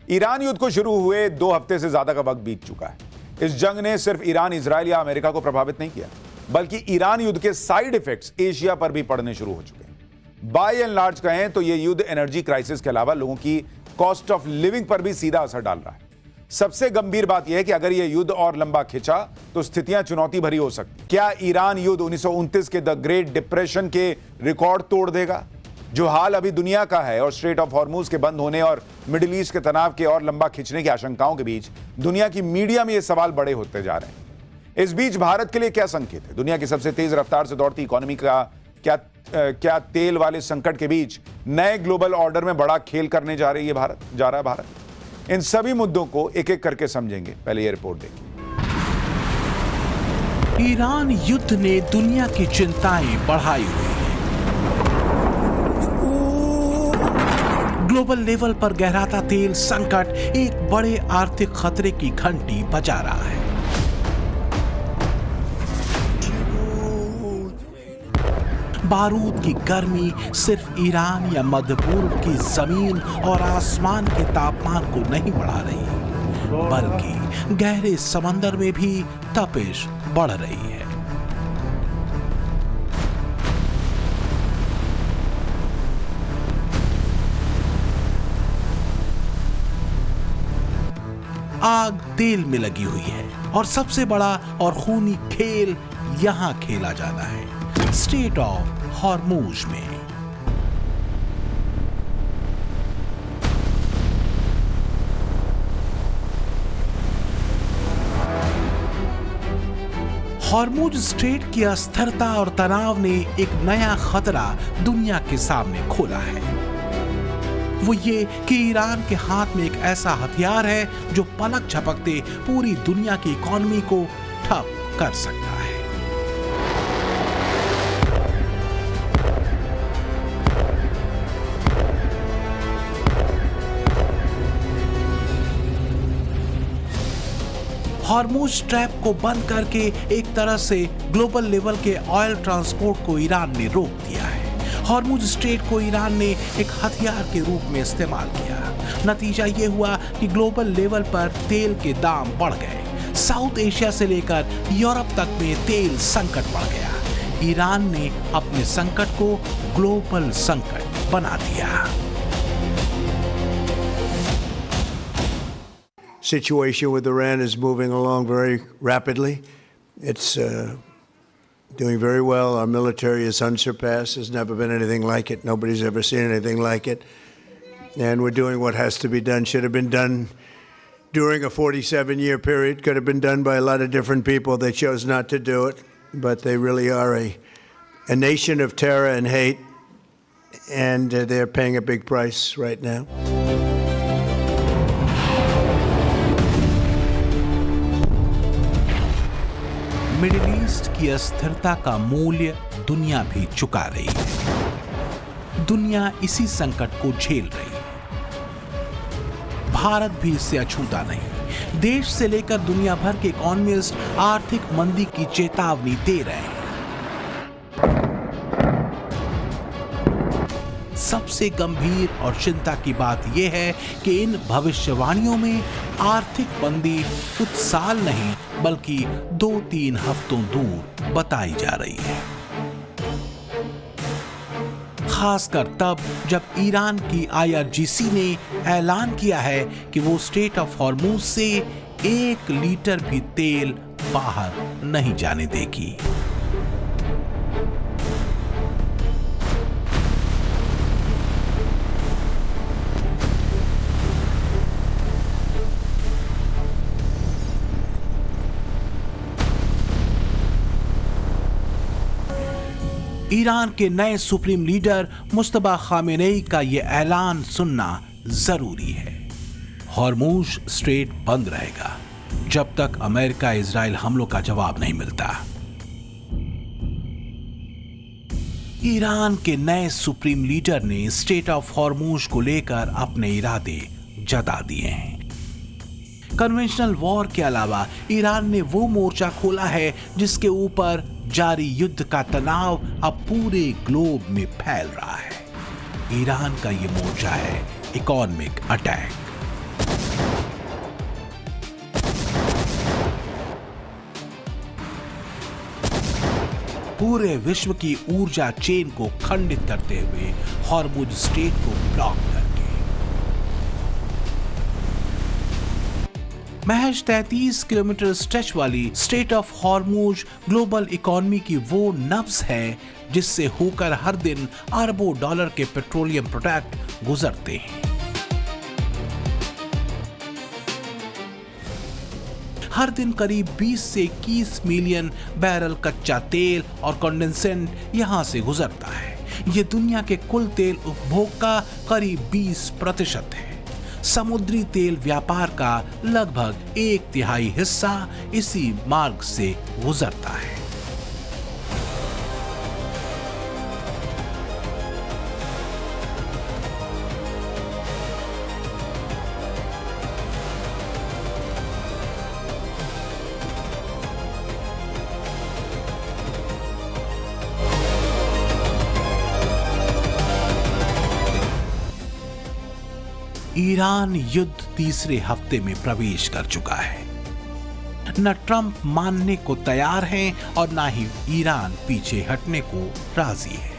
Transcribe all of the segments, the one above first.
Iran युद्ध को शुरू हुए 2 हफ्ते से ज्यादा का वक्त बीत चुका है। इस जंग ने सिर्फ ईरान, इजराइल या अमेरिका को प्रभावित नहीं किया, बल्कि ईरान युद्ध के साइड इफेक्ट्स एशिया पर भी पड़ने शुरू हो चुके हैं। बाय एंड लार्ज कहें तो यह युद्ध एनर्जी क्राइसिस के अलावा लोगों की कॉस्ट ऑफ लिविंग पर भी सीधा असर डाल रहा है। सबसे गंभीर बात यह है कि अगर यह युद्ध और लंबा खिंचा तो स्थितियां चुनौती भरी हो सकती। क्या ईरान युद्ध 1929 के द ग्रेट डिप्रेशन के रिकॉर्ड तोड़ देगा? जो हाल अभी दुनिया का है और स्ट्रेट ऑफ हॉर्मुज के बंद होने और मिडिल ईस्ट के तनाव के और लंबा खिंचने की आशंकाओं के बीच दुनिया की मीडिया में ये सवाल बड़े होते जा रहे हैं। इस बीच भारत के लिए क्या संकेत है? दुनिया की सबसे तेज रफ्तार से दौड़ती इकोनॉमी का क्या तेल वाले संकट के बीच नए ग्लोबल ऑर्डर में बड़ा खेल करने जा रहा है भारत? इन सभी मुद्दों को एक एक करके समझेंगे। पहले ये रिपोर्ट देखिए। ईरान युद्ध ने दुनिया की चिंताएं बढ़ाई हुई हैं। ग्लोबल लेवल पर गहराता तेल संकट एक बड़े आर्थिक खतरे की घंटी बजा रहा है। बारूद की गर्मी सिर्फ ईरान या मध्य पूर्व की जमीन और आसमान के तापमान को नहीं बढ़ा रही, बल्कि गहरे समंदर में भी तपिश बढ़ रही है। आग तेल में लगी हुई है और सबसे बड़ा और खूनी खेल यहां खेला जाना है, स्ट्रेट ऑफ हॉर्मुज में। हॉर्मुज स्ट्रेट की अस्थिरता और तनाव ने एक नया खतरा दुनिया के सामने खोला है। वो ये कि ईरान के हाथ में एक ऐसा हथियार है जो पलक झपकते पूरी दुनिया की इकोनॉमी को ठप कर सकता है। हॉर्मुज स्ट्रैप को बंद करके एक तरह से ग्लोबल लेवल के ऑयल ट्रांसपोर्ट को ईरान ने रोक दिया है। हॉर्मुज स्ट्रेट को ईरान ने एक हथियार के रूप में इस्तेमाल किया। नतीजा ये हुआ कि ग्लोबल लेवल पर तेल के दाम बढ़ गए। साउथ एशिया से लेकर यूरोप तक में तेल संकट बढ़ गया। ईरान ने अपने संकट को ग्लोबल संकट बना दिया। Situation with Iran is moving along very rapidly. It's doing very well. Our military is unsurpassed. There's never been anything like it. Nobody's ever seen anything like it. And we're doing what has to be done. Should have been done during a 47-year period. Could have been done by a lot of different people. They chose not to do it. But they really are a nation of terror and hate. And they're paying a big price right now. Middle east की अस्थिरता का मूल्य दुनिया भी चुका रही है। दुनिया इसी संकट को झेल रही है। भारत भी इससे अछूता नहीं। देश से लेकर दुनिया भर के इकोनॉमिस्ट आर्थिक मंदी की चेतावनी दे रहे हैं। सबसे गंभीर और चिंता की बात यह है कि इन भविष्यवाणियों में आर्थिक मंदी कुछ साल नहीं बल्कि 2-3 हफ्तों दूर बताई जा रही है। खासकर तब जब ईरान की IRGC ने ऐलान किया है कि वो स्ट्रेट ऑफ हॉर्मुज से 1 लीटर भी तेल बाहर नहीं जाने देगी। ईरान के नए सुप्रीम लीडर मुस्तफा खामेनेई का यह ऐलान सुनना जरूरी है। हॉर्मुज स्ट्रेट बंद रहेगा जब तक अमेरिका इजराइल हमलों का जवाब नहीं मिलता। ईरान के नए सुप्रीम लीडर ने स्ट्रेट ऑफ हॉर्मुज को लेकर अपने इरादे जता दिए हैं। कन्वेंशनल वॉर के अलावा ईरान ने वो मोर्चा खोला है जिसके ऊपर जारी युद्ध का तनाव अब पूरे ग्लोब में फैल रहा है। ईरान का ये मोर्चा है इकोनॉमिक अटैक। पूरे विश्व की ऊर्जा चेन को खंडित करते हुए हॉर्मुज स्ट्रेट को ब्लॉक करके। महज 33 किलोमीटर स्ट्रेच वाली straight of Hormuz global economy की वो नब्ज है जिससे होकर हर दिन अरबों डॉलर के पेट्रोलियम प्रोडक्ट गुजरते हैं। हर दिन करीब 20 से 21 मिलियन बैरल कच्चा तेल और कंडेंसेंट यहां से गुजरता है। यह दुनिया के कुल तेल उपभोग का करीब 20% है। समुद्री तेल व्यापार का लगभग 1/3 हिस्सा इसी मार्ग से गुजरता है। ईरान युद्ध तीसरे हफ्ते में प्रवेश कर चुका है। न ट्रंप मानने को तैयार हैं और न ही ईरान पीछे हटने को राजी है।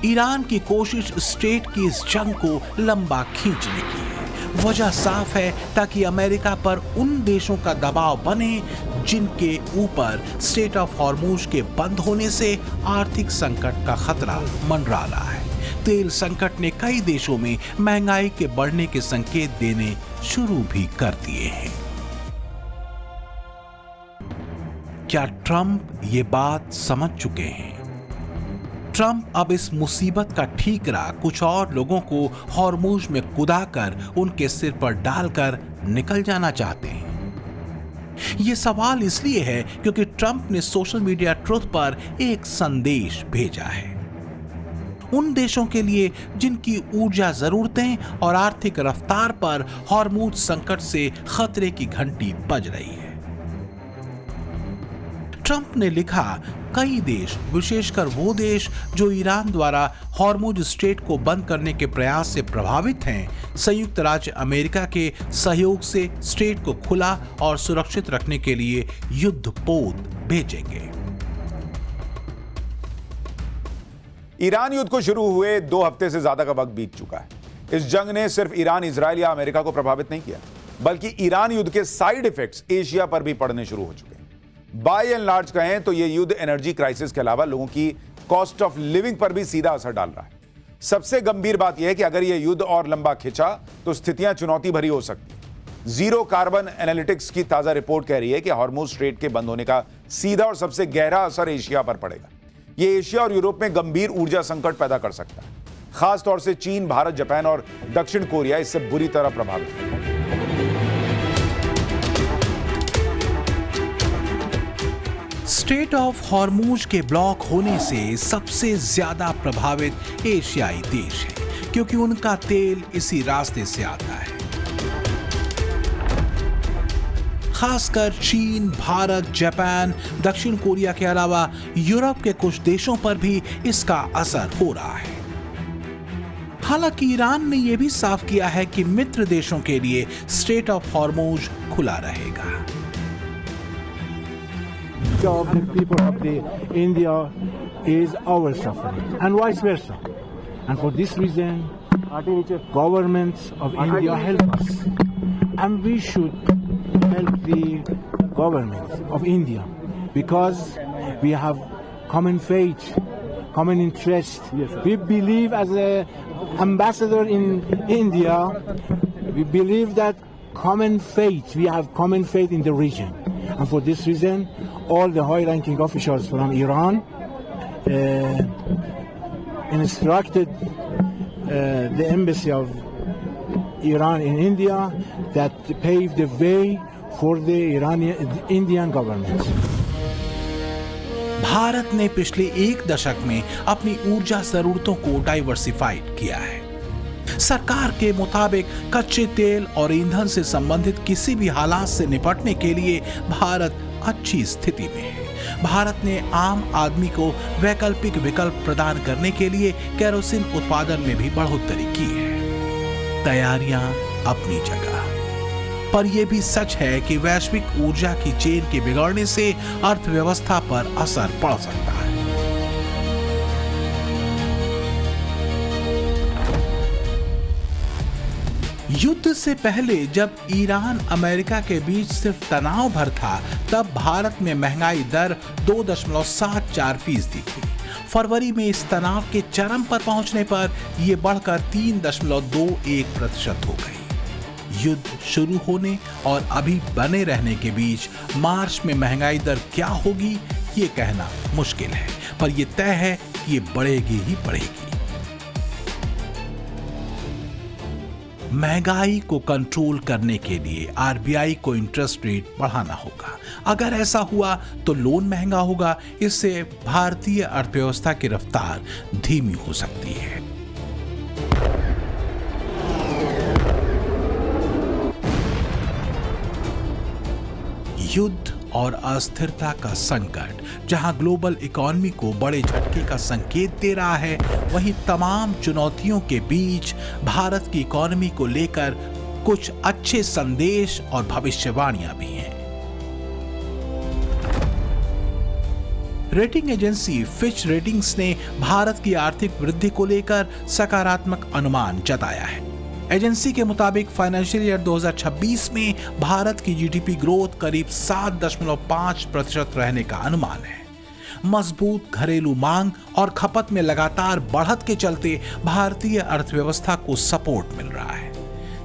ईरान की कोशिश स्ट्रेट की इस जंग को लंबा खींचने की है। वजह साफ है ताकि अमेरिका पर उन देशों का दबाव बने जिनके ऊपर स्ट्रेट ऑफ हॉर्मुज के बंद होने से आर्थिक संकट का खतरा मंडरा रहा है। तेल संकट ने कई देशों में महंगाई के बढ़ने के संकेत देने शुरू भी कर दिए हैं। क्या ट्रंप ये बात समझ चुके हैं? ट्रंप अब इस मुसीबत का ठीकरा कुछ और लोगों को हॉर्मुज में कुदाकर उनके सिर पर डालकर निकल जाना चाहते हैं। यह सवाल इसलिए है क्योंकि ट्रंप ने सोशल मीडिया ट्रुथ पर एक संदेश भेजा है उन देशों के लिए जिनकी ऊर्जा जरूरतें और आर्थिक रफ्तार पर हॉर्मुज संकट से खतरे की घंटी बज रही है। ट्रंप ने लिखा, कई देश, विशेषकर वो देश जो ईरान द्वारा हॉर्मुज स्ट्रेट को बंद करने के प्रयास से प्रभावित हैं, संयुक्त राज्य अमेरिका के सहयोग से स्ट्रेट को खुला और सुरक्षित रखने के लिए युद्धपोत भेजेंगे। ईरान युद्ध को शुरू हुए 2 हफ्ते से ज्यादा का वक्त बीत चुका है। इस जंग ने सिर्फ ईरान, इजराइल या अमेरिका को प्रभावित नहीं किया, बल्कि ईरान युद्ध के साइड इफेक्ट्स एशिया पर भी पड़ने शुरू हो चुके हैं। बाय एंड लार्ज कहें तो यह युद्ध एनर्जी क्राइसिस के अलावा लोगों की कॉस्ट ऑफ लिविंग पर भी सीधा असर डाल रहा है। सबसे गंभीर बात यह है कि अगर यह युद्ध और लंबा खिंचा तो स्थितियां चुनौती भरी हो सकती हैं। जीरो कार्बन एनालिटिक्स की ताजा रिपोर्ट कह रही है कि हॉर्मुज स्ट्रेट के बंद होने का सीधा और सबसे गहरा असर एशिया पर पड़ेगा। ये एशिया और यूरोप में गंभीर ऊर्जा संकट पैदा कर सकता है। खास तौर से चीन, भारत, जापान और दक्षिण कोरिया इससे बुरी तरह प्रभावित है। स्ट्रेट ऑफ हॉर्मुज के ब्लॉक होने से सबसे ज्यादा प्रभावित एशियाई देश हैं, क्योंकि उनका तेल इसी रास्ते से आता है। खासकर चीन, भारत, जापान, दक्षिण कोरिया के अलावा यूरोप के कुछ देशों पर भी इसका असर हो रहा है। हालांकि ईरान ने यह भी साफ किया है कि मित्र देशों के लिए स्ट्रेट ऑफ हॉर्मुज खुला रहेगा। Of the people of the India is our suffering and vice versa, and for this reason governments of India help us and we should help the governments of India because we have common faith, common interest. We believe as an ambassador in India, we believe that common faith, we have common faith in the region, and for this reason all the high-ranking officials from Iran instructed the embassy of Iran in India that paved the way for the Indian government. Bharat ने पिछले 1 दशक में अपनी ऊर्जा जरूरतों को diversified किया है। सरकार के मुताबिक कच्चे तेल और ईंधन से संबंधित किसी भी हालात से निपटने के लिए भारत अच्छी स्थिति में है। भारत ने आम आदमी को वैकल्पिक विकल्प प्रदान करने के लिए केरोसिन उत्पादन में भी बढ़ोतरी की है। तैयारियां अपनी जगह। पर यह भी सच है कि वैश्विक ऊर्जा की चेन के बिगड़ने से अर्थव्यवस्था पर असर पड़ सकता है। युद्ध से पहले जब ईरान अमेरिका के बीच सिर्फ तनाव भर था, तब भारत में महंगाई दर 2.74% थी। फरवरी में इस तनाव के चरम पर पहुंचने पर यह बढ़कर 3.21% हो गई। युद्ध शुरू होने और अभी बने रहने के बीच मार्च में महंगाई दर क्या होगी ये कहना मुश्किल है, पर यह तय है कि ये बढ़ेगी ही बढ़ेगी। महंगाई को कंट्रोल करने के लिए आरबीआई को इंटरेस्ट रेट बढ़ाना होगा। अगर ऐसा हुआ तो लोन महंगा होगा, इससे भारतीय अर्थव्यवस्था की रफ्तार धीमी हो सकती है। युद्ध और अस्थिरता का संकट जहां ग्लोबल इकोनॉमी को बड़े झटके का संकेत दे रहा है, वहीं तमाम चुनौतियों के बीच भारत की इकोनॉमी को लेकर कुछ अच्छे संदेश और भविष्यवाणियां भी हैं। रेटिंग एजेंसी फिच रेटिंग्स ने भारत की आर्थिक वृद्धि को लेकर सकारात्मक अनुमान जताया है। एजेंसी के मुताबिक फाइनेंशियल ईयर 2026 में भारत की जीडीपी ग्रोथ करीब 7.5% रहने का अनुमान है। मजबूत घरेलू मांग और खपत में लगातार बढ़त के चलते भारतीय अर्थव्यवस्था को सपोर्ट मिल रहा है।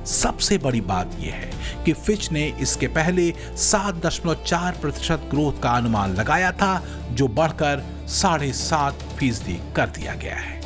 सबसे बड़ी बात यह है कि फिच ने इसके पहले 7.4% ग्रोथ का अनुमान लगाया था, जो बढ़कर 7.5% कर दिया गया है।